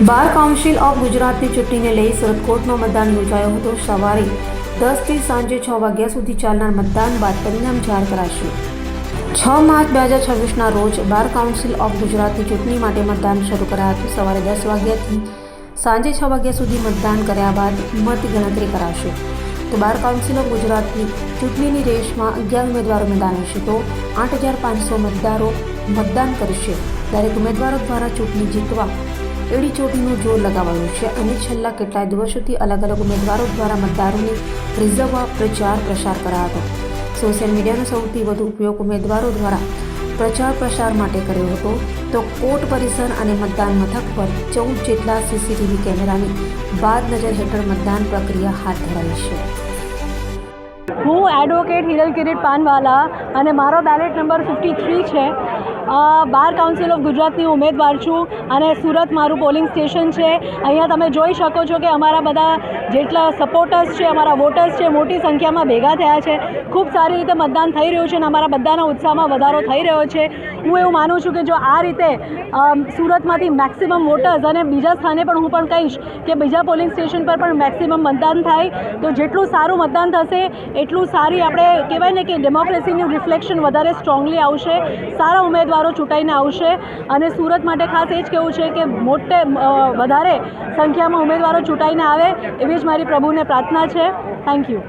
Bar council of ગુજરાતની ચૂંટણીને લઈ સુરત કોર્ટમાં મતદાન યોજાયો હતો। સવારે 10 થી સાંજે 6 વાગ્યા સુધી ચાલનાર મતદાન બાદ પરિણામ જાહેર કરાશે। 6 માર્ચ 2026ના રોજ બાર કાઉન્સિલ ઓફ ગુજરાતની ચૂંટણી માટે મતદાન શરૂ કરાયું હતું। સવારે 10 વાગ્યાથી સાંજે 6 વાગ્યા સુધી મતદાન કર્યા બાદ મત ગણતરી કરાશે। તો બાર કાઉન્સિલ ઓફ ગુજરાતની ચૂંટણીની રેસમાં 11 ઉમેદવારો મેદાન હશે તો 8500 મતદારો મતદાન કરશે। દરેક ઉમેદવારો દ્વારા ચૂંટણી જીતવા એડી ચોટીનું જોર લગાવાયું છે અને છેલ્લા કેટલાય દિવસોથી અલગ અલગ ઉમેદવારો દ્વારા મતદારોને રીઝવવા પ્રચાર પ્રસાર કરાયો હતો। સોશિયલ મીડિયાનો સૌથી વધુ ઉપયોગ ઉમેદવારો દ્વારા પ્રચાર પ્રસાર માટે કર્યો હતો। તો કોર્ટ પરિસર અને મતદાન મથક પર 14 જેટલા સીસીટીવી કેમેરાની બાદ નજર હેઠળ મતદાન પ્રક્રિયા હાથ ધરાઈ છે। હું એડવોકેટ હિરલ કિરીટ પાનવાલા અને મારો બેલેટ નંબર 53 છે। બાર કાઉન્સિલ ઓફ ગુજરાતની ઉમેદવાર છું અને સુરત મારું પોલિંગ સ્ટેશન છે। અહીંયા તમે જોઈ શકો છો કે અમારા બધા જેટલા સપોર્ટર્સ છે, અમારા વોટર્સ છે, મોટી સંખ્યામાં ભેગા થયા છે। ખૂબ સારી રીતે મતદાન થઈ રહ્યું છે અને અમારા બધાના ઉત્સાહમાં વધારો થઈ રહ્યો છે। હું એવું માનું છું કે જો આ રીતે સુરતમાંથી મેક્સિમમ વોટર્સ અને બીજા સ્થાને પણ હું પણ કહીશ કે બીજા પોલિંગ સ્ટેશન પર પણ મેક્સિમમ મતદાન થાય તો જેટલું સારું મતદાન થશે એટલું સારી આપણે કહેવાય ને કે ડેમોક્રેસીનું રિફ્લેક્શન વધારે સ્ટ્રોંગલી આવશે, સારા ઉમેદવારો ચૂંટાઈને આવશે અને સુરત માટે ખાસ એ જ કહેવું છે કે વધારે સંખ્યામાં ઉમેદવારો ચૂંટાઈને આવે એવી જ મારી પ્રભુને પ્રાર્થના છે। Thank you.